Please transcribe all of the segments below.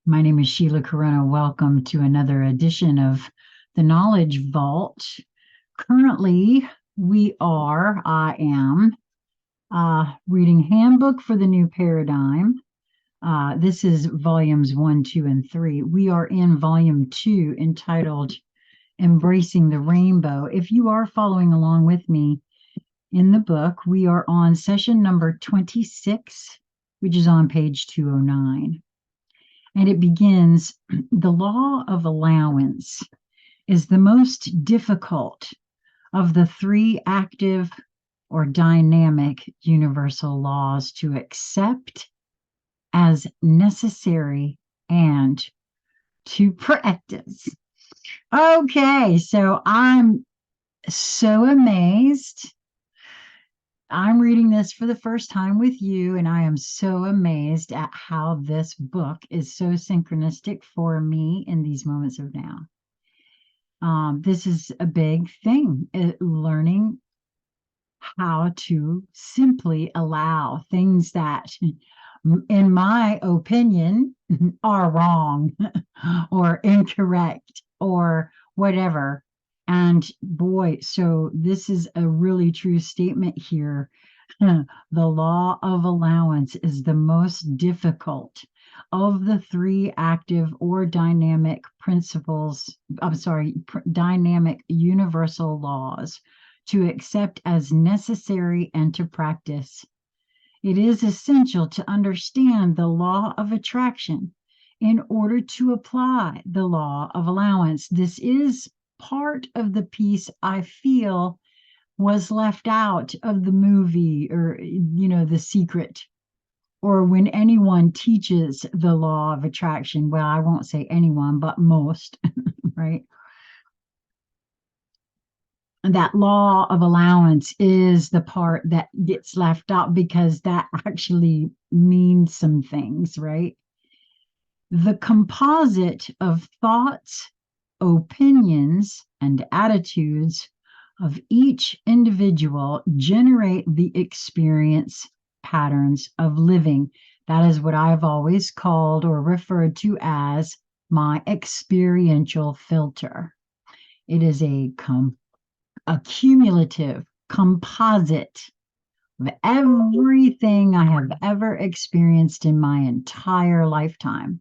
My name is Sheila Corona. Welcome to another edition of the Knowledge Vault. Currently, I am reading Handbook for the New Paradigm. This is volumes 1, 2, and 3. We are in volume 2 entitled Embracing the Rainbow. If you are following along with me in the book, we are on session number 26, which is on page 209. And it begins, the law of allowance is the most difficult of the three active or dynamic universal laws to accept as necessary and to practice. Okay, so I'm so amazed. I'm reading this for the first time with you, and I am so amazed at how this book is so synchronistic for me in these moments of now. This is a big thing, learning how to simply allow things that, in my opinion, are wrong or incorrect or whatever. And boy, so this is a really true statement here. The law of allowance is the most difficult of the three active or dynamic principles, dynamic universal laws to accept as necessary and to practice. It is essential to understand the law of attraction in order to apply the law of allowance. This is part of the piece I feel was left out of the movie, or, The Secret, or when anyone teaches the law of attraction. Well, I won't say anyone, but most, right? That law of allowance is the part that gets left out because that actually means some things, right? The composite of thoughts, opinions, and attitudes of each individual generate the experience patterns of living. That is what I've always called or referred to as my experiential filter. It is a cumulative composite of everything I have ever experienced in my entire lifetime,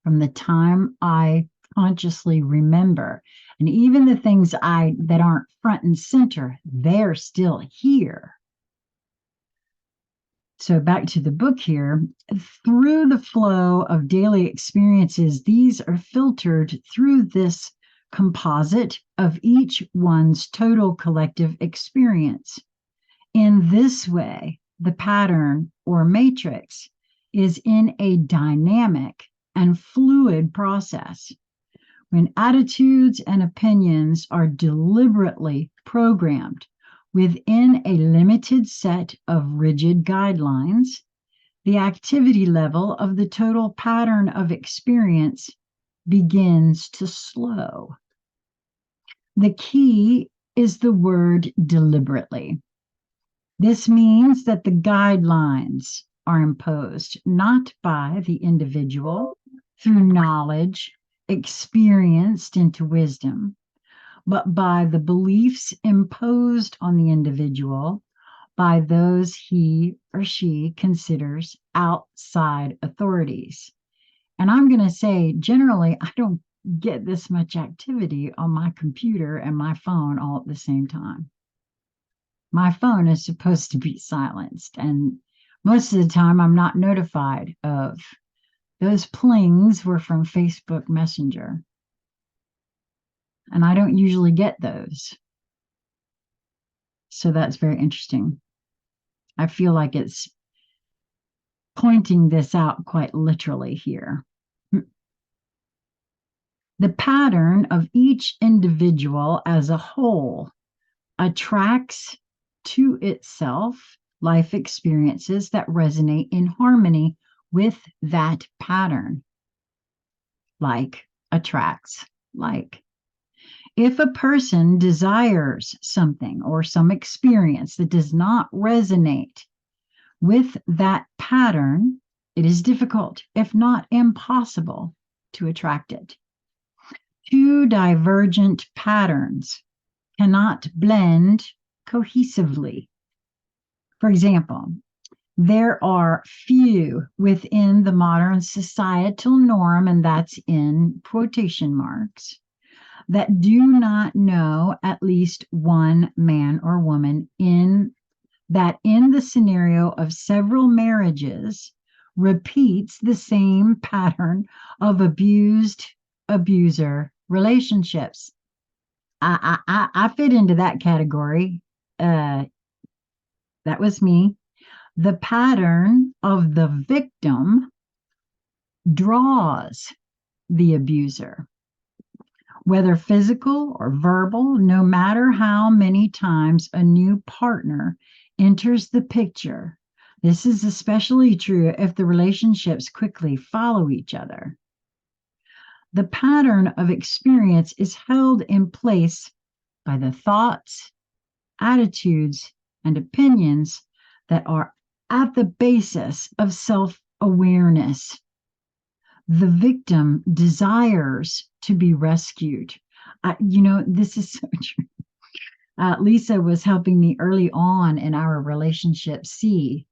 from the time I consciously remember. And even the things that aren't front and center, they're still here. So back to the book here. Through the flow of daily experiences, these are filtered through this composite of each one's total collective experience. In this way, the pattern or matrix is in a dynamic and fluid process. When attitudes and opinions are deliberately programmed within a limited set of rigid guidelines, the activity level of the total pattern of experience begins to slow. The key is the word deliberately. This means that the guidelines are imposed not by the individual through knowledge experienced into wisdom, but by the beliefs imposed on the individual by those he or she considers outside authorities. And I'm going to say, generally, I don't get this much activity on my computer and my phone all at the same time. My phone is supposed to be silenced, and most of the time I'm not notified of. Those plings were from Facebook Messenger, and I don't usually get those. So that's very interesting. I feel like it's pointing this out quite literally here. The pattern of each individual as a whole attracts to itself life experiences that resonate in harmony with that pattern. Like attracts like. If a person desires something or some experience that does not resonate with that pattern, it is difficult, if not impossible, to attract it. Two divergent patterns cannot blend cohesively. For example, there are few within the modern societal norm, and that's in quotation marks, that do not know at least one man or woman in the scenario of several marriages repeats the same pattern of abused abuser relationships. I fit into that category. That was me. The pattern of the victim draws the abuser, whether physical or verbal, no matter how many times a new partner enters the picture. This is especially true if the relationships quickly follow each other. The pattern of experience is held in place by the thoughts, attitudes, and opinions that are at the basis of self-awareness. The victim desires to be rescued. This is so true. Lisa was helping me early on in our relationship see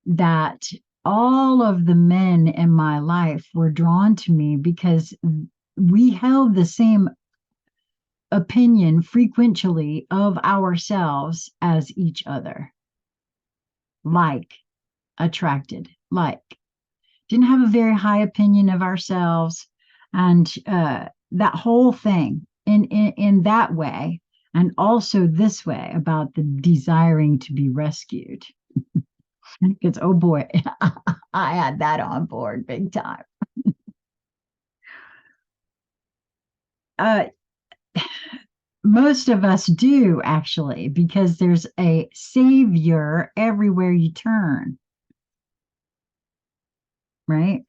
that all of the men in my life were drawn to me because we held the same opinion frequently of ourselves as each other. Like, attracted, like. Didn't have a very high opinion of ourselves, and that whole thing in that way, and also this way about the desiring to be rescued. Because, oh boy, I had that on board big time. Most of us do, actually, because there's a savior everywhere you turn, right?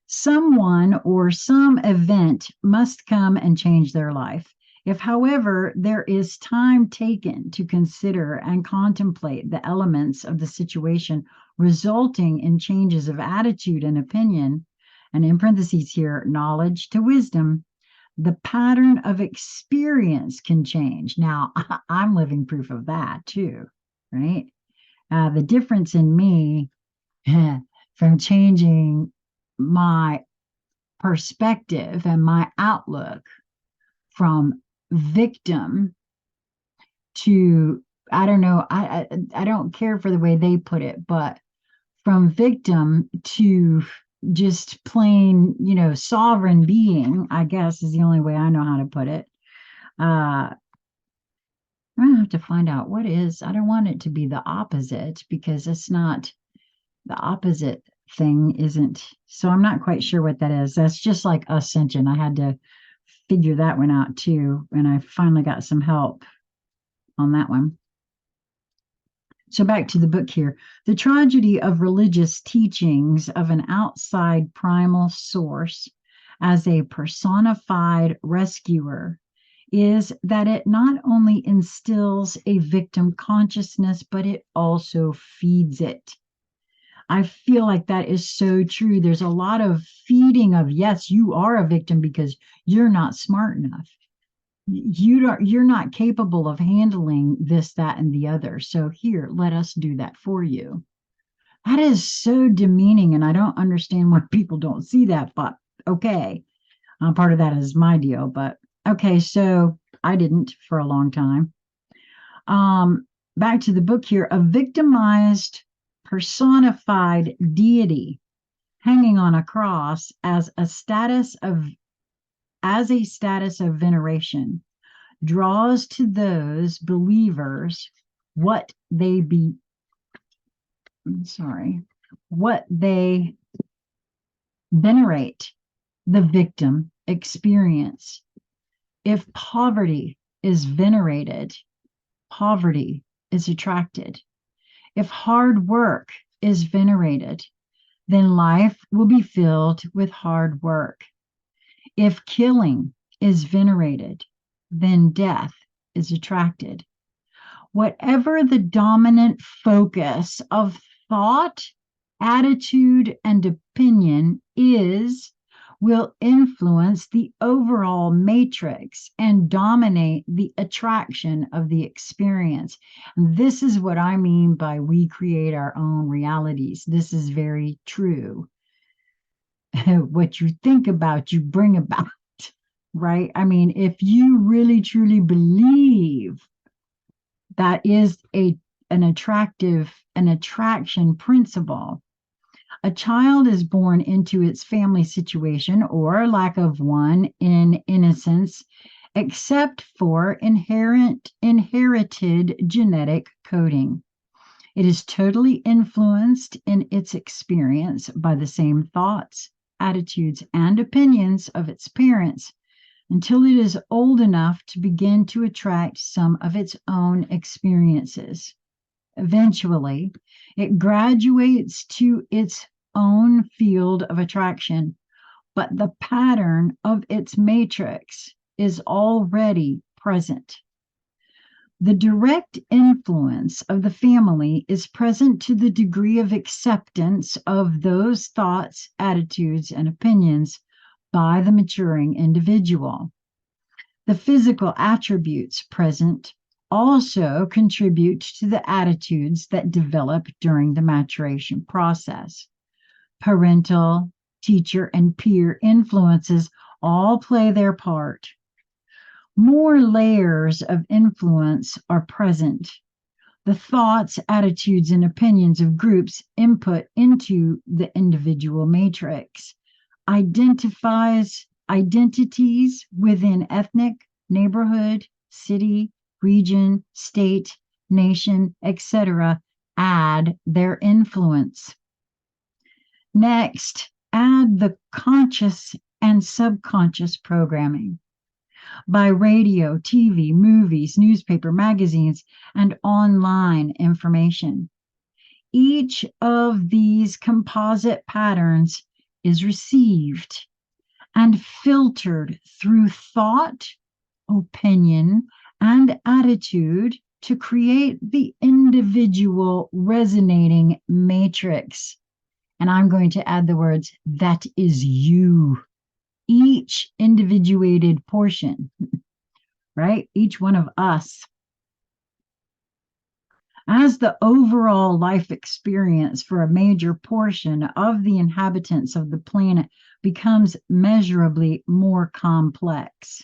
Someone or some event must come and change their life. If, however, there is time taken to consider and contemplate the elements of the situation resulting in changes of attitude and opinion, and in parentheses here, knowledge to wisdom, the pattern of experience can change. Now, I'm living proof of that too, right? The difference in me from changing my perspective and my outlook from victim to, I don't know, I don't care for the way they put it, but from victim to just plain, sovereign being, I guess is the only way I know how to put it. I'm gonna have to find out what is. I don't want it to be the opposite, because it's not the opposite thing, isn't. So I'm not quite sure what that is. That's just like ascension. I had to figure that one out too, and I finally got some help on that one. So back to the book here. The tragedy of religious teachings of an outside primal source as a personified rescuer is that it not instills instills a victim consciousness, but it also feeds it. I feel like that is so true. There's a lot of feeding of, yes, you are a victim because you're not smart enough. You're not capable of handling this, that, and the other. So here, let us do that for you. That is so demeaning, and I don't understand why people don't see that, but okay. Part of that is my deal, but okay, so I didn't for a long time. Back to the book here. A victimized, personified deity hanging on a cross as a status of veneration draws to those believers what they venerate, the victim experience. If poverty is venerated, poverty is attracted. If hard work is venerated, then life will be filled with hard work. If killing is venerated, then death is attracted. Whatever the dominant focus of thought attitude and opinion will influence the overall matrix and dominate the attraction of the experience. And this is what I mean by we create our own realities. This is very true. What you think about, you bring about, right? I mean, if you really truly believe that is an attraction principle. A child is born into its family situation or lack of one in innocence, except for inherited genetic coding. It is totally influenced in its experience by the same thoughts, attitudes, and opinions of its parents until it is old enough to begin to attract some of its own experiences. Eventually, it graduates to its own field of attraction, but the pattern of its matrix is already present. The direct influence of the family is present to the degree of acceptance of those thoughts, attitudes, and opinions by the maturing individual. The physical attributes present also contribute to the attitudes that develop during the maturation process. Parental, teacher, and peer influences all play their part. More layers of influence are present. The thoughts, attitudes, and opinions of groups input into the individual matrix identities within ethnic, neighborhood, city, region, state, nation, etc., add their influence. Next, add the conscious and subconscious programming by radio, TV, movies, newspaper, magazines, and online information. Each of these composite patterns is received and filtered through thought, opinion, and attitude to create the individual resonating matrix. And I'm going to add the words, that is you. Each individuated portion, right? Each one of us. As the overall life experience for a major portion of the inhabitants of the planet becomes measurably more complex,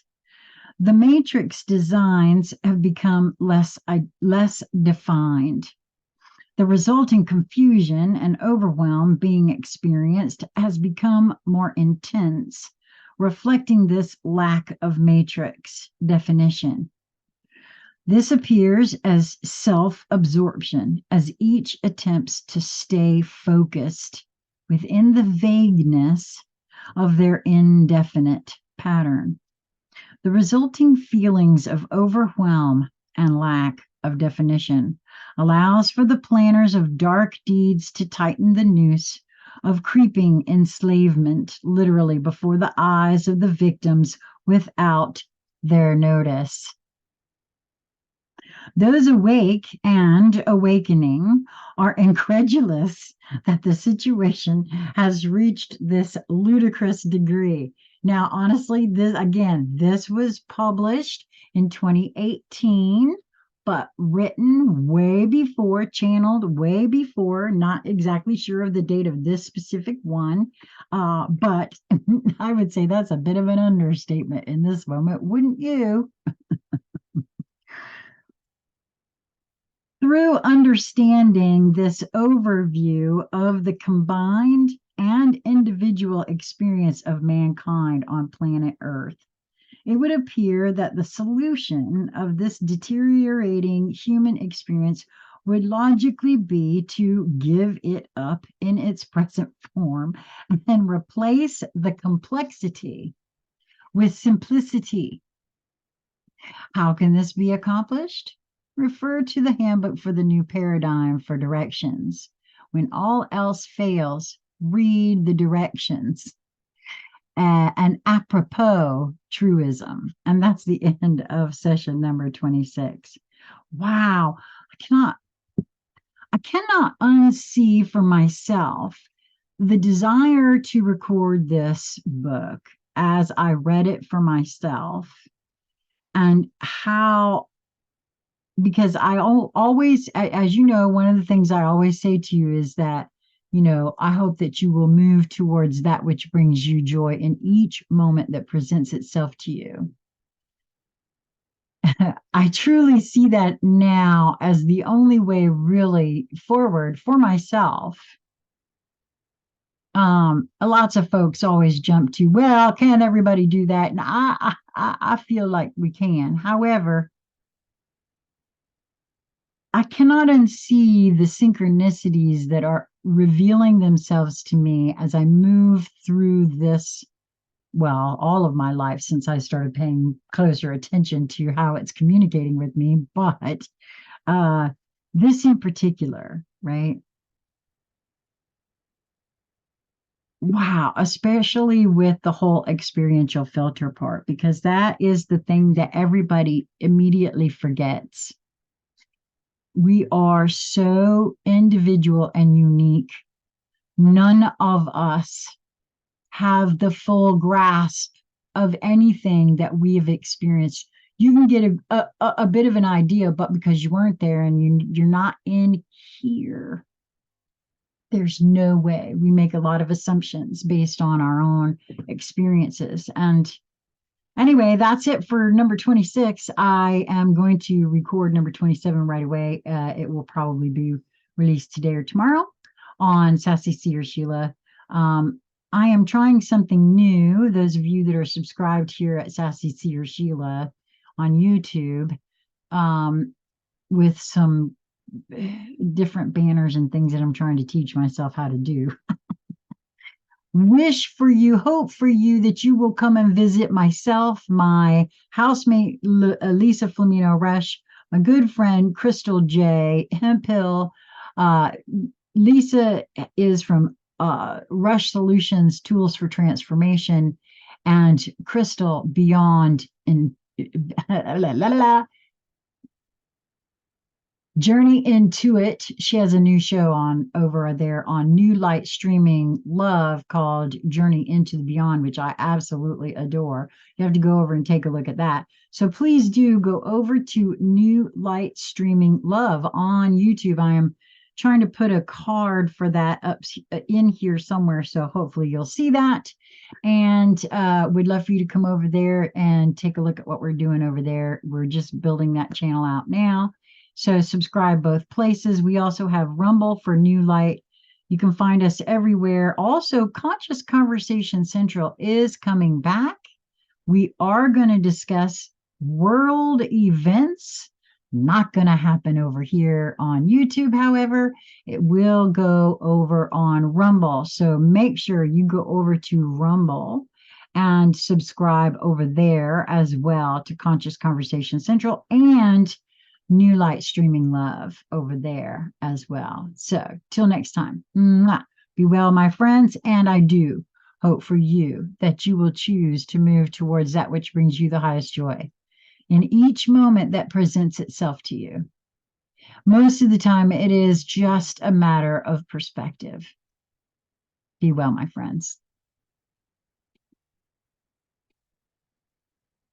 the matrix designs have become less defined. The resulting confusion and overwhelm being experienced has become more intense, reflecting this lack of matrix definition. This appears as self-absorption as each attempts to stay focused within the vagueness of their indefinite pattern. The resulting feelings of overwhelm and lack of definition allows for the planners of dark deeds to tighten the noose of creeping enslavement literally before the eyes of the victims without their notice. Those awake and awakening are incredulous that the situation has reached this ludicrous degree. Now, honestly, this was published in 2018, but written way before, channeled way before, not exactly sure of the date of this specific one, but I would say that's a bit of an understatement in this moment, wouldn't you? Through understanding this overview of the combined and individual experience of mankind on planet Earth, it would appear that the solution of this deteriorating human experience would logically be to give it up in its present form and replace the complexity with simplicity. How can this be accomplished? Refer to the Handbook for the New Paradigm for directions. When all else fails, read the directions. An apropos truism. And that's the I cannot unsee for myself the desire to record this book as I read it for myself, and how, because I always, as you know, one of the things I always say to you is that, I hope that you will move towards that which brings you joy in each moment that presents itself to you. I truly see that now as the only way really forward for myself. Lots of folks always jump to, well, can't everybody do that? And I feel like we can. However, I cannot unsee the synchronicities that are revealing themselves to me as I move through this, well, all of my life since I started paying closer attention to how it's communicating with me. But this in particular, right? Wow, especially with the whole experiential filter part, because that is the thing that everybody immediately forgets. We are so individual and unique. None of us have the full grasp of anything that we have experienced. You can get a bit of an idea, but because you weren't there and you're not in here, there's no way. We make a lot of assumptions based on our own experiences. And anyway, that's it for number 26. I am going to record number 27 right away. It will probably be released today or tomorrow on Sassy Seer Sheila. I am trying something new. Those of you that are subscribed here at Sassy Seer Sheila on YouTube, with some different banners and things that I'm trying to teach myself how to do. Wish for you, hope for you that you will come and visit myself, my housemate Lisa Flamino Rush, my good friend Crystal J. Hemphill. Lisa is from Rush Solutions, Tools for Transformation, and Crystal Beyond in Journey Into It. She has a new show on over there on New Light Streaming Love called Journey Into the Beyond, which I absolutely adore. You have to go over and take a look at that. So please do go over to New Light Streaming Love on YouTube. I am trying to put a card for that up in here somewhere, so hopefully you'll see that. And we'd love for you to come over there and take a look at what we're doing over there. We're just building that channel out now. So subscribe both places. We also have Rumble for New Light. You can find us everywhere. Also, Conscious Conversation Central is coming back. We are going to discuss world events. Not going to happen over here on YouTube, however. It will go over on Rumble. So make sure you go over to Rumble and subscribe over there as well to Conscious Conversation Central and New Light Streaming Love over there as well. So till next time, be well, my friends. And I do hope for you that you will choose to move towards that which brings you the highest joy in each moment that presents itself to you. Most of the time, it is just a matter of perspective. Be well, my friends.